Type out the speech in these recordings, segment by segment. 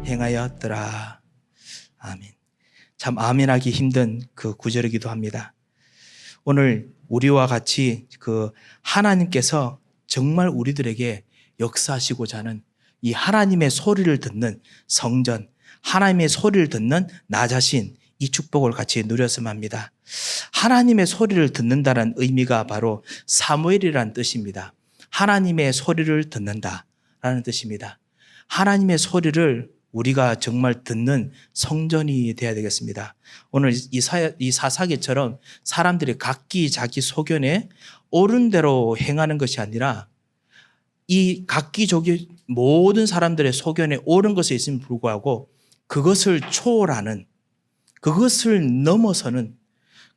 행하였더라. 아멘. 참 아멘하기 힘든 그 구절이기도 합니다. 오늘 우리와 같이 그 하나님께서 정말 우리들에게 역사하시고자 하는 이 하나님의 소리를 듣는 성전, 하나님의 소리를 듣는 나 자신, 이 축복을 같이 누렸으면 합니다. 하나님의 소리를 듣는다는 의미가 바로 사무엘이라는 뜻입니다. 하나님의 소리를 듣는다라는 뜻입니다. 하나님의 소리를 우리가 정말 듣는 성전이 되어야 되겠습니다. 오늘 이 사사기처럼 사람들이 각기 자기 소견에 옳은 대로 행하는 것이 아니라 이 각기 저기 모든 사람들의 소견에 옳은 것이 있음에 불구하고 그것을 초월하는, 그것을 넘어서는,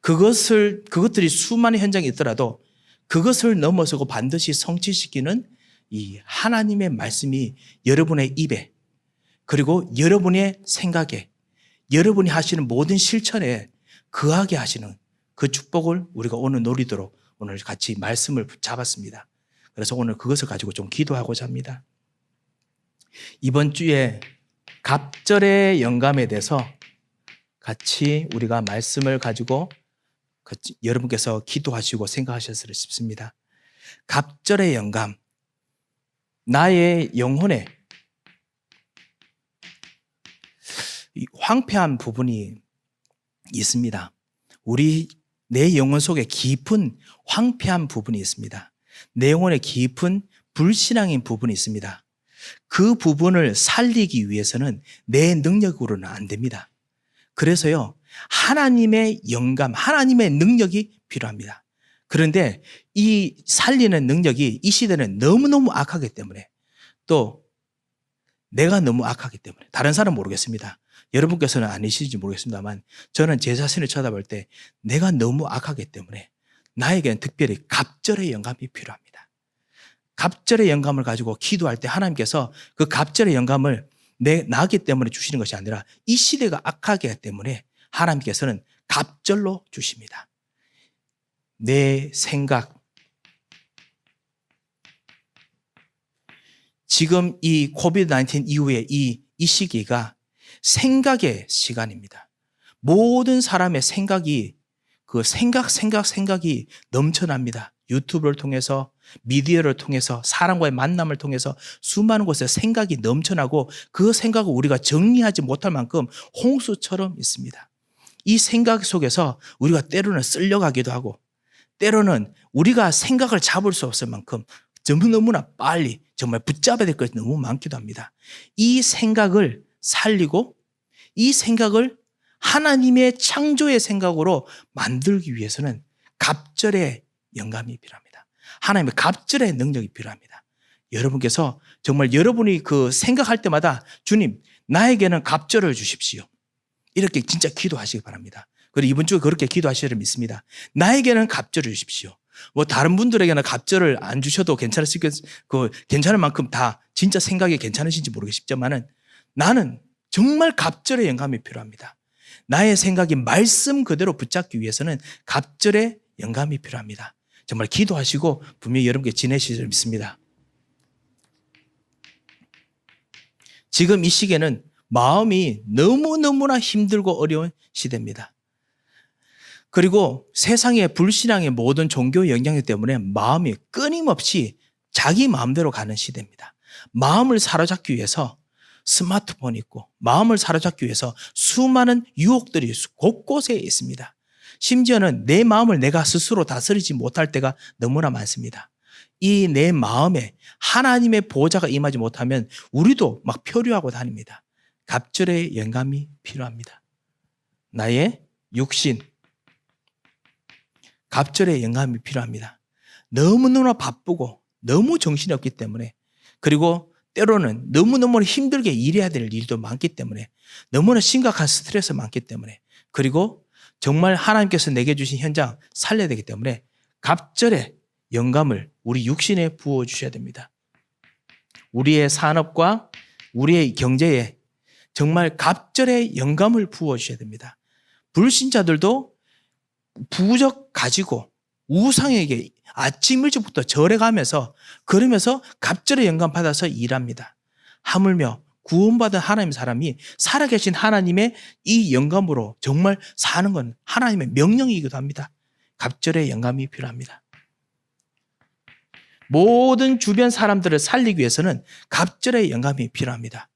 그것들이 수많은 현장에 있더라도 그것을 넘어서고 반드시 성취시키는 이 하나님의 말씀이 여러분의 입에, 그리고 여러분의 생각에, 여러분이 하시는 모든 실천에 거하게 하시는 그 축복을 우리가 오늘 누리도록 오늘 같이 말씀을 잡았습니다. 그래서 오늘 그것을 가지고 좀 기도하고자 합니다. 이번 주에 갑절의 영감에 대해서 같이 우리가 말씀을 가지고 여러분께서 기도하시고 생각하셨으면 싶습니다. 갑절의 영감, 나의 영혼에 황폐한 부분이 있습니다. 내 영혼 속에 깊은 황폐한 부분이 있습니다. 내 영혼에 깊은 불신앙인 부분이 있습니다. 그 부분을 살리기 위해서는 내 능력으로는 안 됩니다. 그래서요, 하나님의 영감, 하나님의 능력이 필요합니다. 그런데 이 살리는 능력이 이 시대는 너무너무 악하기 때문에, 또 내가 너무 악하기 때문에, 다른 사람은 모르겠습니다. 여러분께서는 아니실지 모르겠습니다만 저는 제 자신을 쳐다볼 때 내가 너무 악하기 때문에 나에게는 특별히 갑절의 영감이 필요합니다. 갑절의 영감을 가지고 기도할 때 하나님께서 그 갑절의 영감을 나기 때문에 주시는 것이 아니라 이 시대가 악하기 때문에 하나님께서는 갑절로 주십니다. 내 생각, 지금 이 코비드-19 이후에 이 시기가 생각의 시간입니다. 모든 사람의 생각이 생각이 넘쳐납니다. 유튜브를 통해서, 미디어를 통해서, 사람과의 만남을 통해서 수많은 곳에 생각이 넘쳐나고 그 생각을 우리가 정리하지 못할 만큼 홍수처럼 있습니다. 이 생각 속에서 우리가 때로는 쓸려가기도 하고 때로는 우리가 생각을 잡을 수 없을 만큼 너무나 빨리 정말 붙잡아야 될 것이 너무 많기도 합니다. 이 생각을 살리고 이 생각을 하나님의 창조의 생각으로 만들기 위해서는 갑절의 영감이 필요합니다. 하나님의 갑절의 능력이 필요합니다. 여러분께서 정말 여러분이 그 생각할 때마다 주님, 나에게는 갑절을 주십시오. 이렇게 진짜 기도하시기 바랍니다. 그리고 이번 주에 그렇게 기도하시리라 믿습니다. 나에게는 갑절을 주십시오. 뭐 다른 분들에게는 갑절을 안 주셔도 괜찮을 만큼 다 진짜 생각이 괜찮으신지 모르겠지만은 나는 정말 갑절의 영감이 필요합니다. 나의 생각이 말씀 그대로 붙잡기 위해서는 갑절의 영감이 필요합니다. 정말 기도하시고 분명히 여러분께 지내시리라 믿습니다. 지금 이 시기에는 마음이 너무너무나 힘들고 어려운 시대입니다. 그리고 세상의 불신앙의 모든 종교 영향력 때문에 마음이 끊임없이 자기 마음대로 가는 시대입니다. 마음을 사로잡기 위해서 스마트폰이 있고 마음을 사로잡기 위해서 수많은 유혹들이 곳곳에 있습니다. 심지어는 내 마음을 내가 스스로 다스리지 못할 때가 너무나 많습니다. 이 내 마음에 하나님의 보호자가 임하지 못하면 우리도 막 표류하고 다닙니다. 갑절의 영감이 필요합니다. 나의 육신, 갑절의 영감이 필요합니다. 너무너무 바쁘고 너무 정신이 없기 때문에, 그리고 때로는 너무너무 힘들게 일해야 될 일도 많기 때문에, 너무나 심각한 스트레스 많기 때문에, 그리고 정말 하나님께서 내게 주신 현장 살려야 되기 때문에 갑절의 영감을 우리 육신에 부어주셔야 됩니다. 우리의 산업과 우리의 경제에 정말 갑절의 영감을 부어주셔야 됩니다. 불신자들도 부적 가지고 우상에게 아침 일찍부터 절해 가면서 그러면서 갑절의 영감 받아서 일합니다. 하물며 구원받은 하나님의 사람이 살아계신 하나님의 이 영감으로 정말 사는 건 하나님의 명령이기도 합니다. 갑절의 영감이 필요합니다. 모든 주변 사람들을 살리기 위해서는 갑절의 영감이 필요합니다.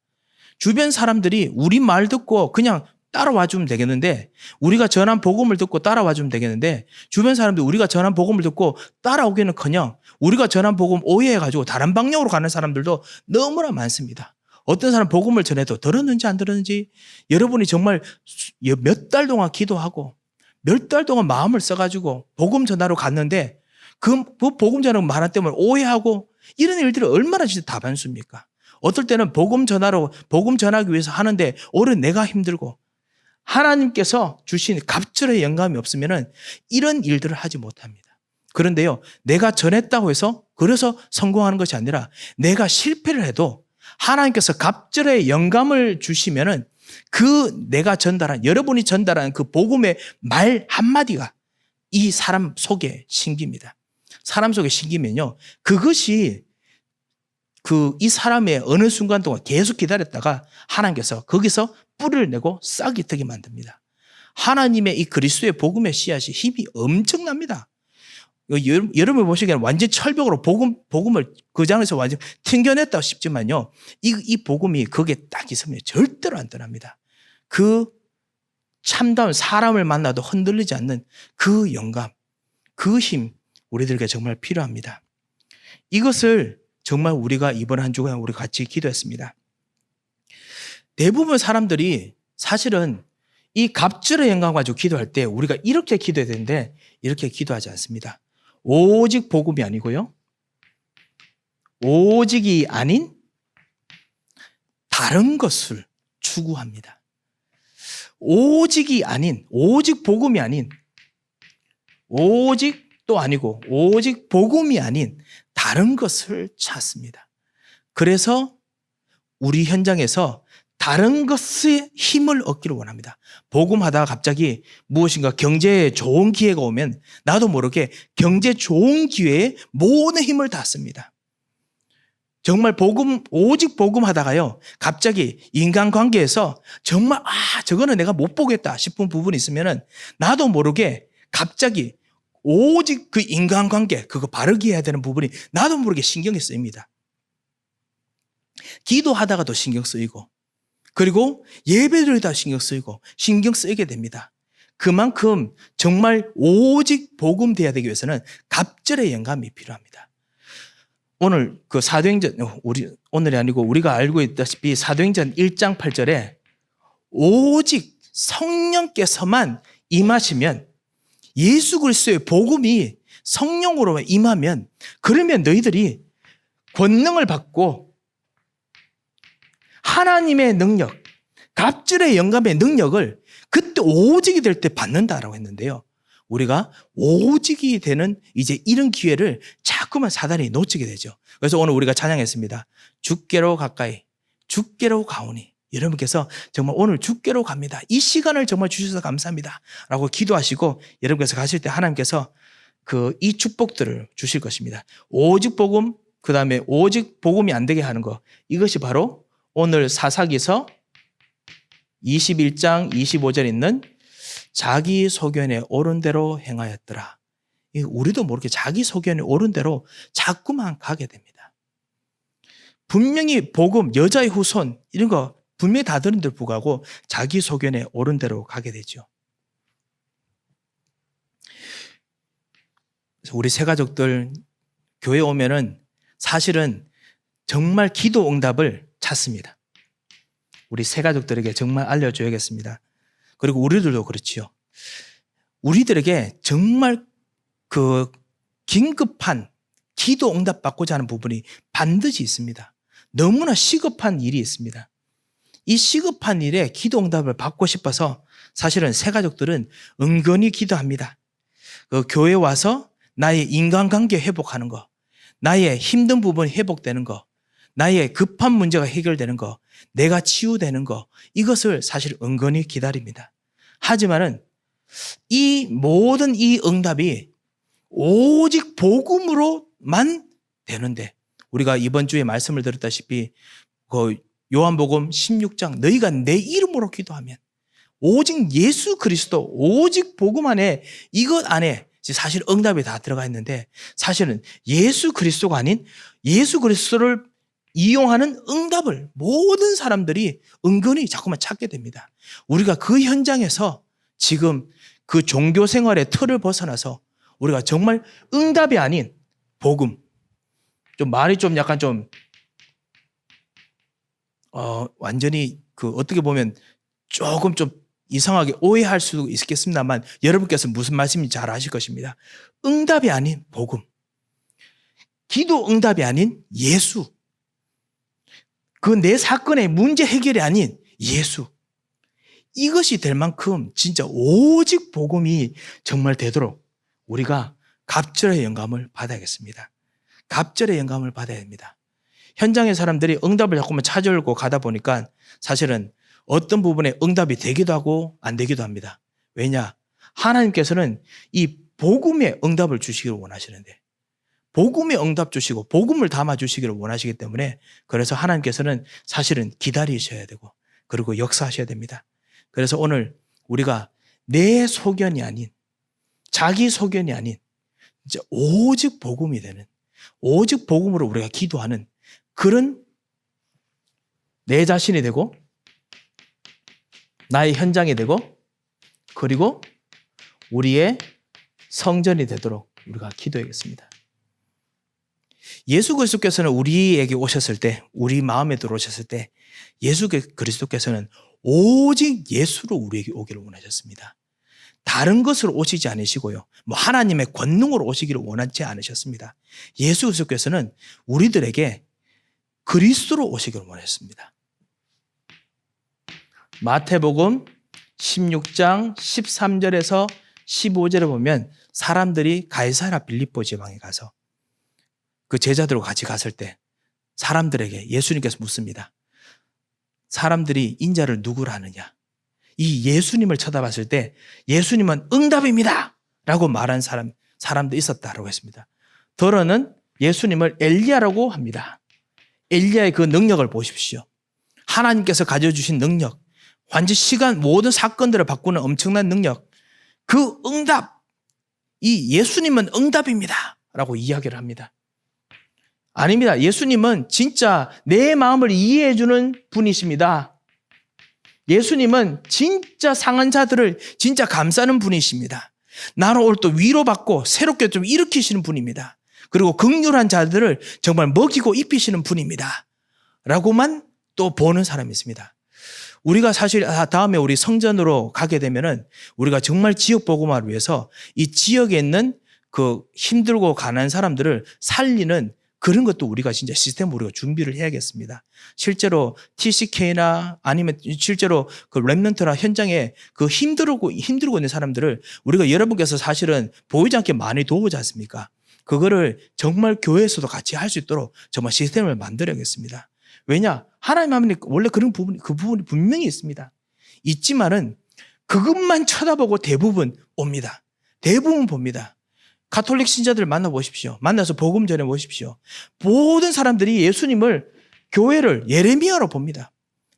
주변 사람들이 우리 말 듣고 그냥 따라와 주면 되겠는데, 우리가 전한 복음을 듣고 따라와 주면 되겠는데, 주변 사람들이 우리가 전한 복음을 듣고 따라오기는커녕 우리가 전한 복음 오해해가지고 다른 방향으로 가는 사람들도 너무나 많습니다. 어떤 사람 복음을 전해도 들었는지 안 들었는지, 여러분이 정말 몇 달 동안 기도하고 몇 달 동안 마음을 써가지고 복음 전하러 갔는데 그 복음 전하는 말 때문에 오해하고 이런 일들이 얼마나 진짜 다반수입니까? 어떨 때는 복음 전하기 위해서 하는데 오히려 내가 힘들고, 하나님께서 주신 갑절의 영감이 없으면 이런 일들을 하지 못합니다. 그런데요, 내가 전했다고 해서 그래서 성공하는 것이 아니라 내가 실패를 해도 하나님께서 갑절의 영감을 주시면은 내가 전달한, 여러분이 전달한 그 복음의 말 한마디가 이 사람 속에 심깁니다. 사람 속에 심기면요, 그것이 이 사람의 어느 순간 동안 계속 기다렸다가 하나님께서 거기서 뿌리를 내고 싹이 트게 만듭니다. 하나님의 이 그리스도의 복음의 씨앗이 힘이 엄청납니다. 여러분 보시기에는 완전 철벽으로 복음을 그 장에서 완전 튕겨냈다고 싶지만요, 이 복음이 거기에 딱 있으면 절대로 안 떠납니다. 그 참다운 사람을 만나도 흔들리지 않는 그 영감, 그 힘, 우리들에게 정말 필요합니다. 이것을 정말 우리가 이번 한 주간 우리 같이 기도했습니다. 대부분 사람들이 사실은 이 갑절의 영감 가지고 기도할 때 우리가 이렇게 기도해야 되는데 이렇게 기도하지 않습니다. 오직 복음이 아니고요, 오직이 아닌 다른 것을 추구합니다. 오직이 아닌, 오직 복음이 아닌, 오직도 아니고 오직 복음이 아닌 다른 것을 찾습니다. 그래서 우리 현장에서 다른 것의 힘을 얻기를 원합니다. 복음하다가 갑자기 무엇인가 경제에 좋은 기회가 오면 나도 모르게 경제 좋은 기회에 모든 힘을 다 씁니다. 정말 오직 복음하다가요, 갑자기 인간관계에서 정말 저거는 내가 못 보겠다 싶은 부분이 있으면은 나도 모르게 갑자기 오직 그 인간관계, 그거 바르게 해야 되는 부분이 나도 모르게 신경이 쓰입니다. 기도하다가도 신경 쓰이고, 그리고 예배드리다 신경 쓰이게 됩니다. 그만큼 정말 오직 복음 돼야 되기 위해서는 갑절의 영감이 필요합니다. 오늘 그 사도행전, 오늘이 아니고 우리가 알고 있다시피 사도행전 1장 8절에 오직 성령께서만 임하시면, 예수 그리스도의 복음이 성령으로 임하면, 그러면 너희들이 권능을 받고 하나님의 능력, 갑절의 영감의 능력을 그때 오직이 될 때 받는다라고 했는데요, 우리가 오직이 되는 이제 이런 기회를 자꾸만 사단이 놓치게 되죠. 그래서 오늘 우리가 찬양했습니다. 주께로 가까이, 주께로 가오니. 여러분께서 정말 오늘 주께로 갑니다, 이 시간을 정말 주셔서 감사합니다 라고 기도하시고, 여러분께서 가실 때 하나님께서 이 축복들을 주실 것입니다. 오직 복음, 그 다음에 오직 복음이 안 되게 하는 것, 이것이 바로 오늘 사사기서 21장 25절에 있는 자기 소견에 옳은 대로 행하였더라. 우리도 모르게 자기 소견에 옳은 대로 자꾸만 가게 됩니다. 분명히 복음, 여자의 후손 이런 거 분명히 다 들은데도 불구하고 자기 소견에 옳은 대로 가게 되죠. 그래서 우리 새가족들 교회 오면은 사실은 정말 기도 응답을 찾습니다. 우리 새가족들에게 정말 알려줘야겠습니다. 그리고 우리들도 그렇지요. 우리들에게 정말 긴급한 기도 응답 받고자 하는 부분이 반드시 있습니다. 너무나 시급한 일이 있습니다. 이 시급한 일에 기도 응답을 받고 싶어서 사실은 새가족들은 은근히 기도합니다. 교회 와서 나의 인간관계 회복하는 거, 나의 힘든 부분이 회복되는 거, 나의 급한 문제가 해결되는 거, 내가 치유되는 거, 이것을 사실 은근히 기다립니다. 하지만은 이 모든 이 응답이 오직 복음으로만 되는데, 우리가 이번 주에 말씀을 들었다시피 요한복음 16장 너희가 내 이름으로 기도하면 오직 예수 그리스도 오직 복음 안에 이것 안에 사실 응답이 다 들어가 있는데 사실은 예수 그리스도가 아닌 예수 그리스도를 이용하는 응답을 모든 사람들이 은근히 자꾸만 찾게 됩니다. 우리가 그 현장에서 지금 그 종교 생활의 틀을 벗어나서 우리가 정말 응답이 아닌 복음, 좀 말이 좀 약간 좀 완전히 그 어떻게 보면 조금 좀 이상하게 오해할 수도 있겠습니다만 여러분께서 무슨 말씀인지 잘 아실 것입니다. 응답이 아닌 복음, 기도 응답이 아닌 예수, 그 내 사건의 문제 해결이 아닌 예수, 이것이 될 만큼 진짜 오직 복음이 정말 되도록 우리가 갑절의 영감을 받아야겠습니다. 갑절의 영감을 받아야 됩니다. 현장의 사람들이 응답을 자꾸만 찾아오고 가다 보니까 사실은 어떤 부분에 응답이 되기도 하고 안 되기도 합니다. 왜냐? 하나님께서는 이 복음의 응답을 주시기를 원하시는데 복음의 응답 주시고 복음을 담아 주시기를 원하시기 때문에 그래서 하나님께서는 사실은 기다리셔야 되고 그리고 역사하셔야 됩니다. 그래서 오늘 우리가 내 소견이 아닌 자기 소견이 아닌 이제 오직 복음이 되는 오직 복음으로 우리가 기도하는 그런 내 자신이 되고 나의 현장이 되고 그리고 우리의 성전이 되도록 우리가 기도하겠습니다. 예수 그리스도께서는 우리에게 오셨을 때 우리 마음에 들어오셨을 때 예수 그리스도께서는 오직 예수로 우리에게 오기를 원하셨습니다. 다른 것으로 오시지 않으시고요. 뭐 하나님의 권능으로 오시기를 원하지 않으셨습니다. 예수 그리스도께서는 우리들에게 그리스도로 오시기를 원하셨습니다. 마태복음 16장 13절에서 15절에 보면 사람들이 가이사랴 빌립보 지방에 가서 그 제자들과 같이 갔을 때 사람들에게 예수님께서 묻습니다. 사람들이 인자를 누구라 하느냐? 이 예수님을 쳐다봤을 때 예수님은 응답입니다! 라고 말한 사람도 있었다라고 했습니다. 더러는 예수님을 엘리야라고 합니다. 엘리야의 그 능력을 보십시오. 하나님께서 가져주신 능력, 완전 시간 모든 사건들을 바꾸는 엄청난 능력, 그 응답, 이 예수님은 응답입니다 라고 이야기를 합니다. 아닙니다. 예수님은 진짜 내 마음을 이해해주는 분이십니다. 예수님은 진짜 상한 자들을 진짜 감싸는 분이십니다. 나로 오늘 또 위로받고 새롭게 좀 일으키시는 분입니다. 그리고 긍휼한 자들을 정말 먹이고 입히시는 분입니다. 라고만 또 보는 사람이 있습니다. 우리가 사실 다음에 우리 성전으로 가게 되면은 우리가 정말 지역 복음화를 위해서 이 지역에 있는 그 힘들고 가난한 사람들을 살리는 그런 것도 우리가 진짜 시스템으로 우리가 준비를 해야겠습니다. 실제로 TCK나 아니면 실제로 그 렘넌트나 현장에 그 힘들고 있는 사람들을 우리가 여러분께서 사실은 보이지 않게 많이 도우지 않습니까? 그거를 정말 교회에서도 같이 할 수 있도록 정말 시스템을 만들어야겠습니다. 왜냐? 하나님 하면 원래 그 부분이 분명히 있습니다. 있지만은 그것만 쳐다보고 대부분 옵니다. 대부분 봅니다. 가톨릭 신자들을 만나보십시오. 만나서 복음 전해보십시오. 모든 사람들이 예수님을 교회를 예레미야로 봅니다.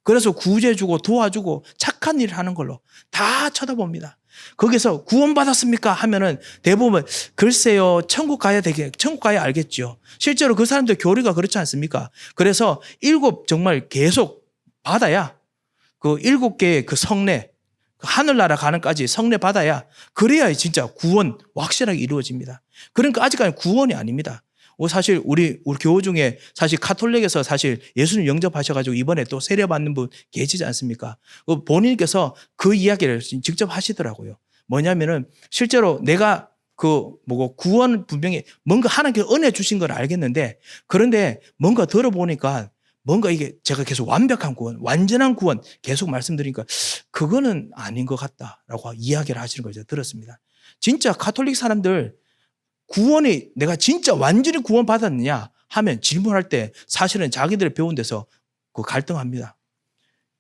그래서 구제주고 도와주고 착한 일을 하는 걸로 다 쳐다봅니다. 거기서 구원받았습니까? 하면은 대부분 글쎄요, 천국 가야 알겠죠. 실제로 그 사람들 교리가 그렇지 않습니까? 그래서 7 정말 계속 받아야 그 7개의 그 성례, 하늘나라 가는까지 성례 받아야 그래야 진짜 구원 확실하게 이루어집니다. 그러니까 아직까지 구원이 아닙니다. 사실 우리 교우 중에 사실 가톨릭에서 사실 예수님 영접하셔가지고 이번에 또 세례 받는 분 계시지 않습니까? 본인께서 그 이야기를 직접 하시더라고요. 뭐냐면은 실제로 내가 구원 분명히 뭔가 하나님께 은혜 주신 걸 알겠는데 그런데 뭔가 들어보니까 뭔가 이게 제가 계속 완벽한 구원, 완전한 구원 계속 말씀드리니까 그거는 아닌 것 같다라고 이야기를 하시는 걸 제가 들었습니다. 진짜 가톨릭 사람들 구원이 내가 진짜 완전히 구원받았느냐 하면 질문할 때 사실은 자기들이 배운 데서 갈등합니다.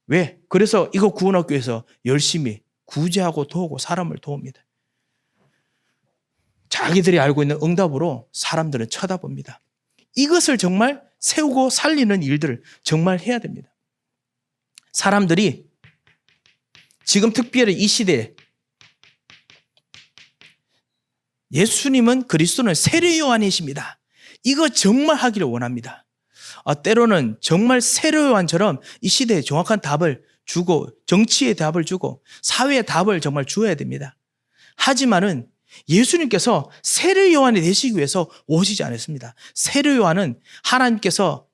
왜? 그래서 이거 구원하기 위해서 열심히 구제하고 도우고 사람을 도웁니다. 자기들이 알고 있는 응답으로 사람들은 쳐다봅니다. 이것을 정말 세우고 살리는 일들을 정말 해야 됩니다. 사람들이 지금 특별히 이 시대에 예수님은 그리스도는 세례 요한이십니다. 이거 정말 하기를 원합니다. 때로는 정말 세례 요한처럼 이 시대에 정확한 답을 주고 정치의 답을 주고 사회의 답을 정말 주어야 됩니다. 하지만은 예수님께서 세례 요한이 되시기 위해서 오시지 않았습니다. 세례 요한은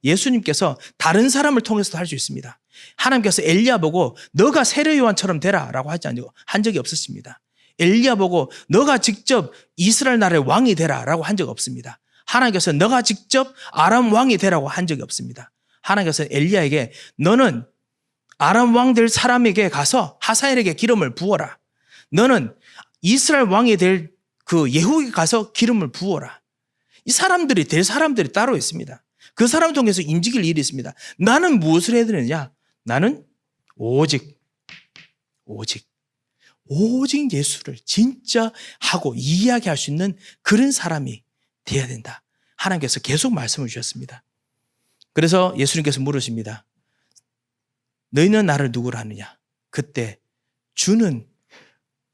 예수님께서 다른 사람을 통해서도 할 수 있습니다. 하나님께서 엘리야 보고 너가 세례 요한처럼 되라라고 한 적이 없었습니다. 엘리야 보고 너가 직접 이스라엘 나라의 왕이 되라라고 한 적 없습니다. 하나님께서 너가 직접 아람 왕이 되라고 한 적이 없습니다. 하나님께서 엘리야에게 너는 아람 왕 될 사람에게 가서 하사엘에게 기름을 부어라. 너는 이스라엘 왕이 될 그 예후에게 가서 기름을 부어라. 이 사람들이 될 사람들이 따로 있습니다. 그 사람을 통해서 움직일 일이 있습니다. 나는 무엇을 해야 되느냐? 나는 오직 예수를 진짜 하고 이야기할 수 있는 그런 사람이 되어야 된다. 하나님께서 계속 말씀을 주셨습니다. 그래서 예수님께서 물으십니다. 너희는 나를 누구로 하느냐? 그때 주는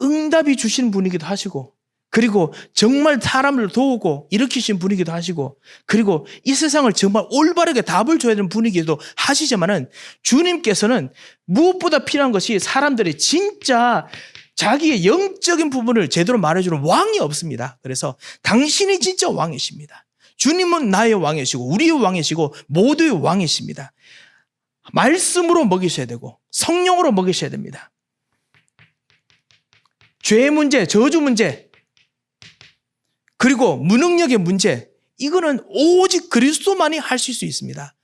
응답이 주시는 분이기도 하시고, 그리고 정말 사람을 도우고 일으키신 분이기도 하시고, 그리고 이 세상을 정말 올바르게 답을 줘야 되는 분이기도 하시지만은 주님께서는 무엇보다 필요한 것이 사람들이 진짜 자기의 영적인 부분을 제대로 말해주는 왕이 없습니다. 그래서 당신이 진짜 왕이십니다. 주님은 나의 왕이시고 우리의 왕이시고 모두의 왕이십니다. 말씀으로 먹이셔야 되고 성령으로 먹이셔야 됩니다. 죄의 문제, 저주 문제, 그리고 무능력의 문제, 이거는 오직 그리스도만이 하실 수 있습니다.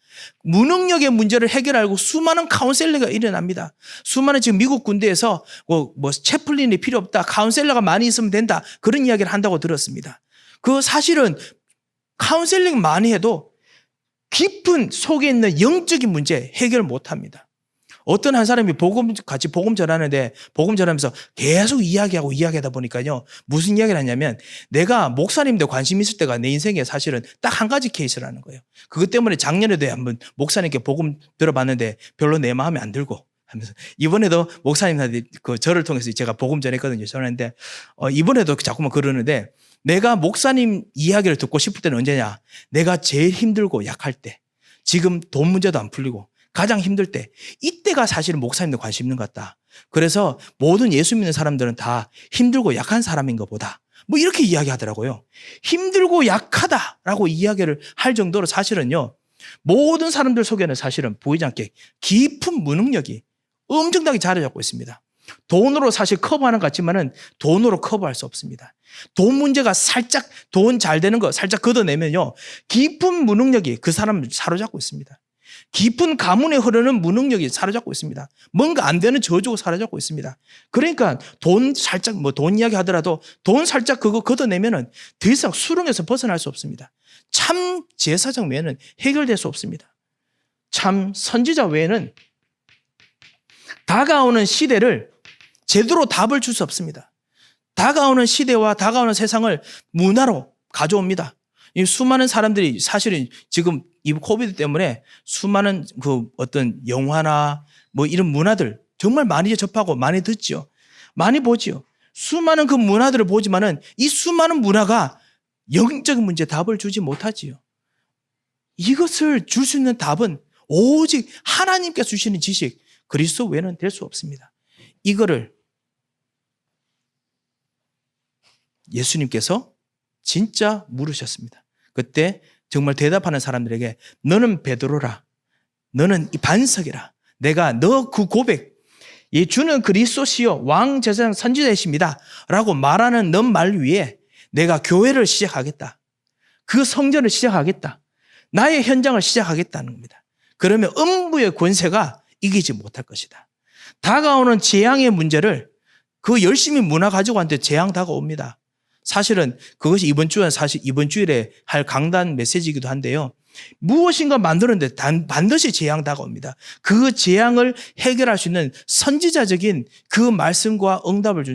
무능력의 문제를 해결하고 수많은 카운셀러가 일어납니다. 수많은 지금 미국 군대에서 채플린이 필요 없다, 카운셀러가 많이 있으면 된다, 그런 이야기를 한다고 들었습니다. 그 사실은 카운셀링 많이 해도 깊은 속에 있는 영적인 문제 해결 못합니다. 어떤 한 사람이 같이 복음 전하는데 복음 전하면서 계속 이야기하다 보니까요, 무슨 이야기를 하냐면 내가 목사님들 관심 있을 때가 내 인생에 사실은 딱 한 가지 케이스라는 거예요. 그것 때문에 작년에도 한번 목사님께 복음 들어봤는데 별로 내 마음에 안 들고 하면서, 이번에도 목사님한테 저를 통해서 제가 복음 전했거든요. 전했는데 이번에도 자꾸만 그러는데, 내가 목사님 이야기를 듣고 싶을 때는 언제냐? 내가 제일 힘들고 약할 때, 지금 돈 문제도 안 풀리고 가장 힘들 때, 이때가 사실은 목사님들 관심 있는 것 같다. 그래서 모든 예수 믿는 사람들은 다 힘들고 약한 사람인 것보다 이렇게 이야기하더라고요. 힘들고 약하다라고 이야기를 할 정도로 사실은요, 모든 사람들 속에는 사실은 보이지 않게 깊은 무능력이 엄청나게 자리 잡고 있습니다. 돈으로 사실 커버하는 것 같지만은 돈으로 커버할 수 없습니다. 돈 문제가 살짝, 돈 잘 되는 거 살짝 걷어내면요, 깊은 무능력이 그 사람을 사로잡고 있습니다. 깊은 가문에 흐르는 무능력이 사로잡고 있습니다. 뭔가 안 되는 저주가 사로잡고 있습니다. 그러니까 돈 살짝, 돈 이야기 하더라도 돈 살짝 그거 걷어내면은 더 이상 수렁에서 벗어날 수 없습니다. 참 제사장 외에는 해결될 수 없습니다. 참 선지자 외에는 다가오는 시대를 제대로 답을 줄 수 없습니다. 다가오는 시대와 다가오는 세상을 문화로 가져옵니다. 이 수많은 사람들이 사실은 지금 이 코비드 때문에 수많은 어떤 영화나 이런 문화들 정말 많이 접하고 많이 듣죠. 많이 보죠. 수많은 그 문화들을 보지만은 이 수많은 문화가 영적인 문제 답을 주지 못하지요. 이것을 줄 수 있는 답은 오직 하나님께서 주시는 지식, 그리스도 외에는 될 수 없습니다. 이거를 예수님께서 진짜 물으셨습니다. 그때 정말 대답하는 사람들에게 너는 베드로라, 너는 이 반석이라, 내가 너 그 고백, 주는 그리스도시요 왕 제사장 선지자이십니다 라고 말하는 너 말 위에 내가 교회를 시작하겠다, 그 성전을 시작하겠다, 나의 현장을 시작하겠다는 겁니다. 그러면 음부의 권세가 이기지 못할 것이다. 다가오는 재앙의 문제를 열심히 문화 가지고 한테 재앙 다가옵니다. 사실은 그것이 이번 주일에 할 강단 메시지이기도 한데요. 무엇인가 만드는데 반드시 재앙 다가옵니다. 그 재앙을 해결할 수 있는 선지자적인 그 말씀과 응답을 준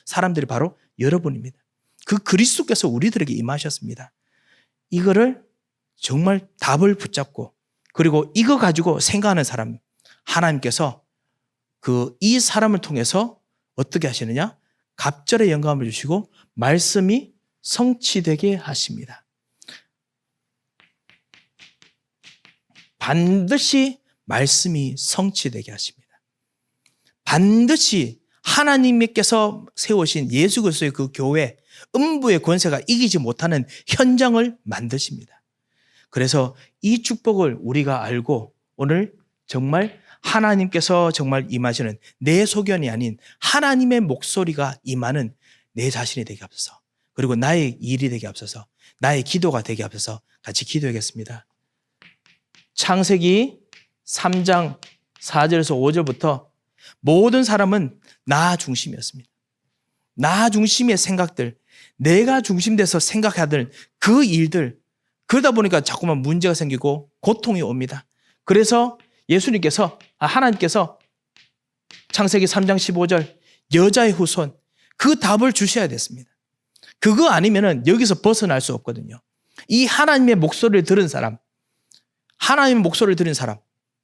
사람들이 바로 여러분입니다. 그 그리스도께서 우리들에게 임하셨습니다. 이거를 정말 답을 붙잡고, 그리고 이거 가지고 생각하는 사람, 하나님께서 이 사람을 통해서 어떻게 하시느냐? 갑절의 영감을 주시고 말씀이 성취되게 하십니다. 반드시 말씀이 성취되게 하십니다. 반드시 하나님께서 세우신 예수 그리스도의 그 교회, 음부의 권세가 이기지 못하는 현장을 만드십니다. 그래서 이 축복을 우리가 알고 오늘 정말 하나님께서 정말 임하시는 내 소견이 아닌 하나님의 목소리가 임하는 내 자신이 되게 하옵소서. 그리고 나의 일이 되게 하옵소서. 나의 기도가 되게 하옵소서. 같이 기도하겠습니다. 창세기 3장 4절에서 5절부터 모든 사람은 나 중심이었습니다. 나 중심의 생각들, 내가 중심돼서 생각해야 될 그 일들, 그러다 보니까 자꾸만 문제가 생기고 고통이 옵니다. 그래서 하나님께서 창세기 3장 15절 여자의 후손, 그 답을 주셔야 됐습니다. 그거 아니면은 여기서 벗어날 수 없거든요. 이 하나님의 목소리를 들은 사람, 하나님의 목소리를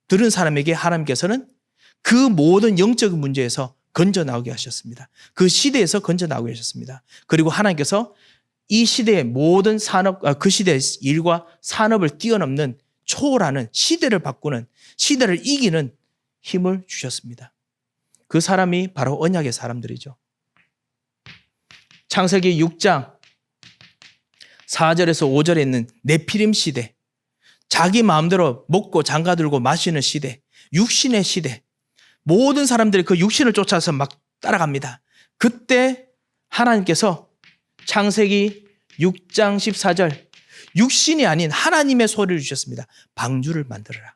들은 사람에게 하나님께서는 그 모든 영적인 문제에서 건져 나오게 하셨습니다. 그 시대에서 건져 나오게 하셨습니다. 그리고 하나님께서 이 시대의 모든 그 시대의 일과 산업을 뛰어넘는 초월하는 시대를 바꾸는, 시대를 이기는 힘을 주셨습니다. 그 사람이 바로 언약의 사람들이죠. 창세기 6장 4절에서 5절에 있는 네피림 시대, 자기 마음대로 먹고 장가들고 마시는 시대, 육신의 시대, 모든 사람들이 그 육신을 쫓아서 막 따라갑니다. 그때 하나님께서 창세기 6장 14절 육신이 아닌 하나님의 소리를 주셨습니다. 방주를 만들어라.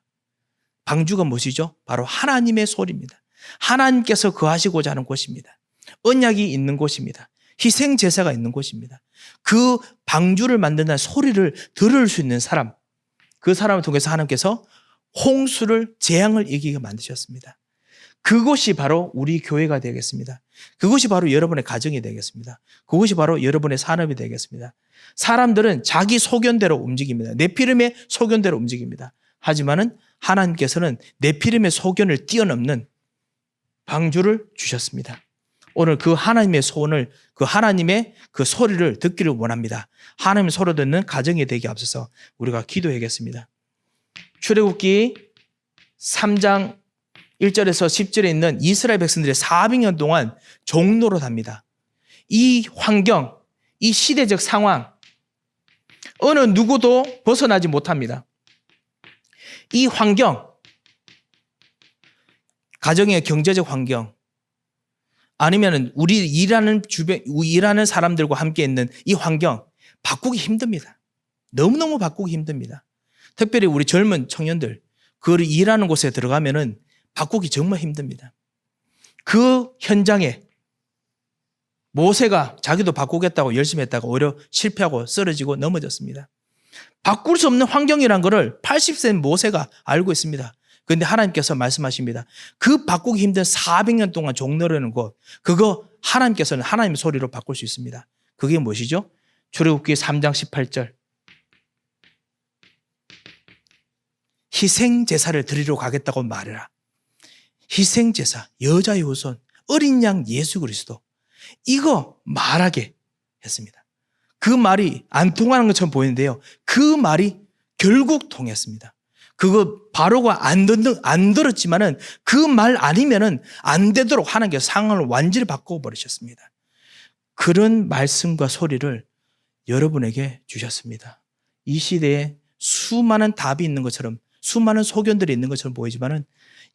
방주가 무엇이죠? 바로 하나님의 소리입니다. 하나님께서 거하시고자 하는 곳입니다. 언약이 있는 곳입니다. 희생 제사가 있는 곳입니다. 그 방주를 만든다는 소리를 들을 수 있는 사람, 그 사람을 통해서 하나님께서 홍수를, 재앙을 이기게 만드셨습니다. 그것이 바로 우리 교회가 되겠습니다. 그것이 바로 여러분의 가정이 되겠습니다. 그것이 바로 여러분의 산업이 되겠습니다. 사람들은 자기 소견대로 움직입니다. 네피림의 소견대로 움직입니다. 하지만은 하나님께서는 네피림의 소견을 뛰어넘는 방주를 주셨습니다. 오늘 그 하나님의 소원을, 그 하나님의 그 소리를 듣기를 원합니다. 하나님의 소리 듣는 가정이 되게 앞서서 우리가 기도하겠습니다. 출애굽기 3장 1절에서 10절에 있는 이스라엘 백성들이 400년 동안 종노릇합니다. 이 환경, 이 시대적 상황, 어느 누구도 벗어나지 못합니다. 이 환경, 가정의 경제적 환경, 아니면 우리 일하는 사람들과 함께 있는 이 환경, 바꾸기 힘듭니다. 너무너무 바꾸기 힘듭니다. 특별히 우리 젊은 청년들, 그 일하는 곳에 들어가면은 바꾸기 정말 힘듭니다. 그 현장에 모세가 자기도 바꾸겠다고 열심히 했다가 오히려 실패하고 쓰러지고 넘어졌습니다. 바꿀 수 없는 환경이란 것을 80세 모세가 알고 있습니다. 그런데 하나님께서 말씀하십니다. 그 바꾸기 힘든 400년 동안 종노릇하는 곳, 그거 하나님께서는 하나님의 소리로 바꿀 수 있습니다. 그게 무엇이죠? 출애굽기 3장 18절. 희생제사를 드리러 가겠다고 말해라. 희생제사, 여자의 후손, 어린 양 예수 그리스도, 이거 말하게 했습니다. 그 말이 안 통하는 것처럼 보이는데요, 그 말이 결국 통했습니다. 그거 바로가 안 들었지만은 그 말 아니면은 안 되도록 하나님께서 상황을 완전히 바꿔버리셨습니다. 그런 말씀과 소리를 여러분에게 주셨습니다. 이 시대에 수많은 답이 있는 것처럼, 수많은 소견들이 있는 것처럼 보이지만은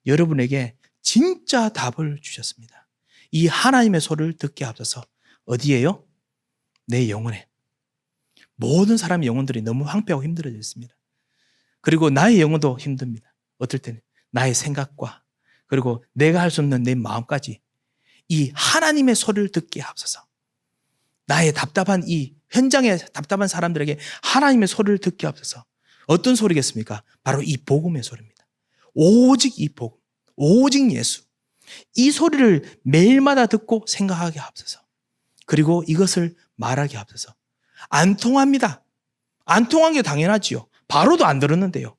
여러분에게 진짜 답을 주셨습니다. 이 하나님의 소리를 듣게 앞서서 어디에요? 내 영혼에. 모든 사람의 영혼들이 너무 황폐하고 힘들어져 있습니다. 그리고 나의 영혼도 힘듭니다. 어떨 때는 나의 생각과 그리고 내가 할 수 없는 내 마음까지 이 하나님의 소리를 듣게 앞서서 나의 답답한 이 현장의 답답한 사람들에게 하나님의 소리를 듣게 앞서서 어떤 소리겠습니까? 바로 이 복음의 소리입니다. 오직 이 복음, 오직 예수, 이 소리를 매일마다 듣고 생각하게 앞서서 그리고 이것을 말하게 앞서서 안 통합니다. 안 통한 게 당연하지요. 바로도 안 들었는데요.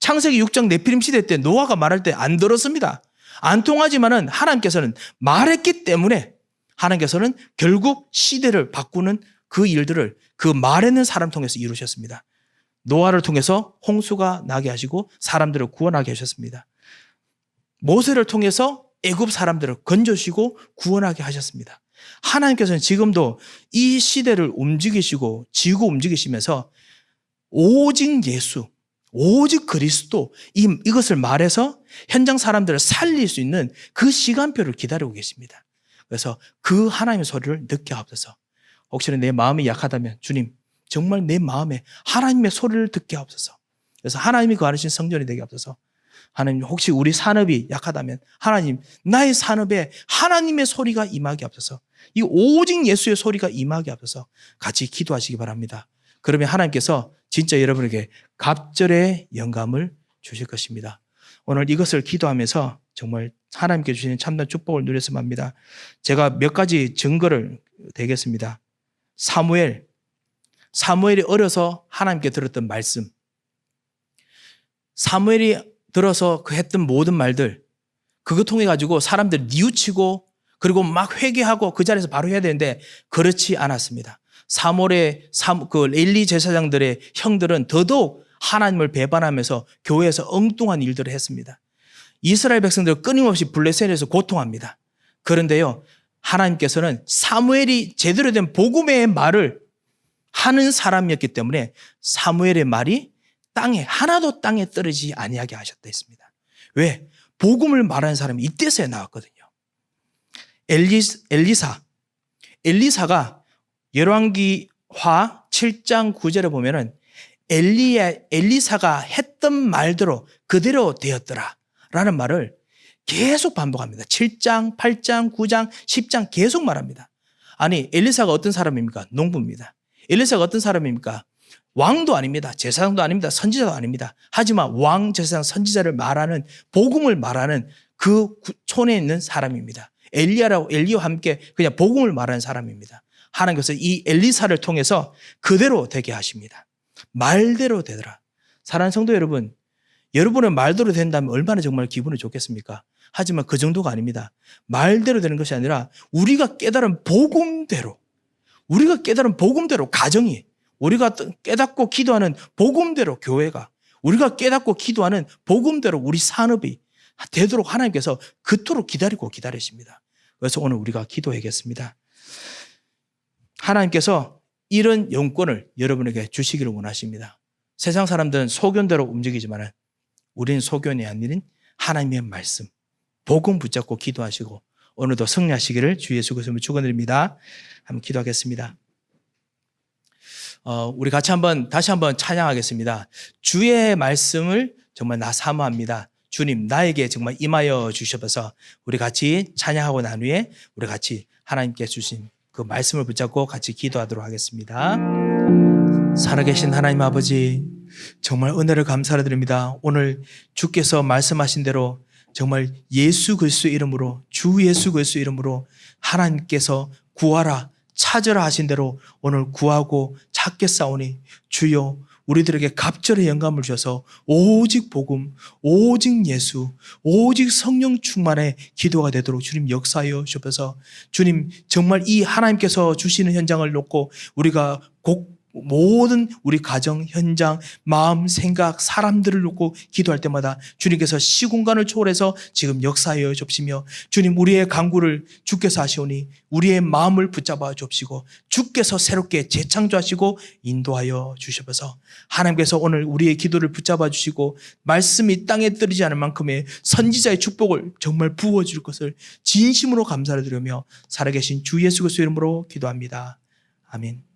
창세기 6장 네피림 시대 때 노아가 말할 때 안 들었습니다. 안 통하지만은 하나님께서는 말했기 때문에 하나님께서는 결국 시대를 바꾸는 그 일들을 그 말했는 사람 통해서 이루셨습니다. 노아를 통해서 홍수가 나게 하시고 사람들을 구원하게 하셨습니다. 모세를 통해서 애굽 사람들을 건져주시고 구원하게 하셨습니다. 하나님께서는 지금도 이 시대를 움직이시고 지구 움직이시면서 오직 예수, 오직 그리스도 이것을 말해서 현장 사람들을 살릴 수 있는 그 시간표를 기다리고 계십니다. 그래서 그 하나님의 소리를 듣게 하옵소서. 혹시나 내 마음이 약하다면 주님 정말 내 마음에 하나님의 소리를 듣게 하옵소서. 그래서 하나님이 거하신 성전이 되게 하옵소서. 하나님 혹시 우리 산업이 약하다면 하나님 나의 산업에 하나님의 소리가 임하게 하옵소서. 이 오직 예수의 소리가 임하게 하옵소서. 같이 기도하시기 바랍니다. 그러면 하나님께서 진짜 여러분에게 갑절의 영감을 주실 것입니다. 오늘 이것을 기도하면서 정말 하나님께 주시는 참된 축복을 누렸으면 합니다. 제가 몇 가지 증거를 대겠습니다. 사무엘이 어려서 하나님께 들었던 말씀, 사무엘이 들어서 그 했던 모든 말들, 그거 통해 가지고 사람들 뉘우치고 그리고 막 회개하고 그 자리에서 바로 해야 되는데 그렇지 않았습니다. 사무엘의 그 엘리 제사장들의 형들은 더더욱 하나님을 배반하면서 교회에서 엉뚱한 일들을 했습니다. 이스라엘 백성들 끊임없이 블레셋에서 고통합니다. 그런데요, 하나님께서는 사무엘이 제대로 된 복음의 말을 하는 사람이었기 때문에 사무엘의 말이 하나도 땅에 떨어지지 아니하게 하셨다 했습니다. 왜? 복음을 말하는 사람이 이때서야 나왔거든요. 엘리사가 열왕기하 7장 9절에 보면은 엘리사가 했던 말대로 그대로 되었더라 라는 말을 계속 반복합니다. 7장, 8장, 9장, 10장 계속 말합니다. 아니, 엘리사가 어떤 사람입니까? 농부입니다. 엘리사가 어떤 사람입니까? 왕도 아닙니다. 제사장도 아닙니다. 선지자도 아닙니다. 하지만 왕, 제사장, 선지자를 말하는, 복음을 말하는 그 촌에 있는 사람입니다. 엘리야와 함께 그냥 복음을 말하는 사람입니다. 하나님께서 이 엘리사를 통해서 그대로 되게 하십니다. 말대로 되더라. 사랑하는 성도 여러분, 여러분의 말대로 된다면 얼마나 정말 기분이 좋겠습니까? 하지만 그 정도가 아닙니다. 말대로 되는 것이 아니라 우리가 깨달은 복음대로 가정이, 우리가 깨닫고 기도하는 복음대로 교회가, 우리가 깨닫고 기도하는 복음대로 우리 산업이 되도록 하나님께서 그토록 기다리십니다. 그래서 오늘 우리가 기도하겠습니다. 하나님께서 이런 영권을 여러분에게 주시기를 원하십니다. 세상 사람들은 소견대로 움직이지만 우리는 소견이 아닌 하나님의 말씀, 복음 붙잡고 기도하시고 오늘도 승리하시기를 주 예수 그리스도로 축원드립니다. 한번 기도하겠습니다. 우리 같이 다시 한번 찬양하겠습니다. 주의 말씀을 정말 나 사모합니다. 주님 나에게 정말 임하여 주셔서 우리 같이 찬양하고 난 후에 우리 같이 하나님께 주신 그 말씀을 붙잡고 같이 기도하도록 하겠습니다. 살아계신 하나님 아버지, 정말 은혜를 감사를 드립니다. 오늘 주께서 말씀하신 대로 정말 예수 그리스도의 이름으로, 주 예수 그리스도의 이름으로 하나님께서 구하라 찾으라 하신 대로 오늘 구하고 찾겠사오니 주여 우리들에게 갑절의 영감을 주셔서 오직 복음, 오직 예수, 오직 성령 충만의 기도가 되도록 주님 역사하여 주셔서 주님 정말 이 하나님께서 주시는 현장을 놓고 우리가 모든 우리 가정, 현장, 마음, 생각, 사람들을 놓고 기도할 때마다 주님께서 시공간을 초월해서 지금 역사하여 주시며 주님 우리의 간구를 주께서 하시오니 우리의 마음을 붙잡아 주시고 주께서 새롭게 재창조하시고 인도하여 주셔서 하나님께서 오늘 우리의 기도를 붙잡아 주시고 말씀이 땅에 떨어지지 않을 만큼의 선지자의 축복을 정말 부어줄 것을 진심으로 감사를 드리며 살아계신 주 예수 그리스도 이름으로 기도합니다. 아멘.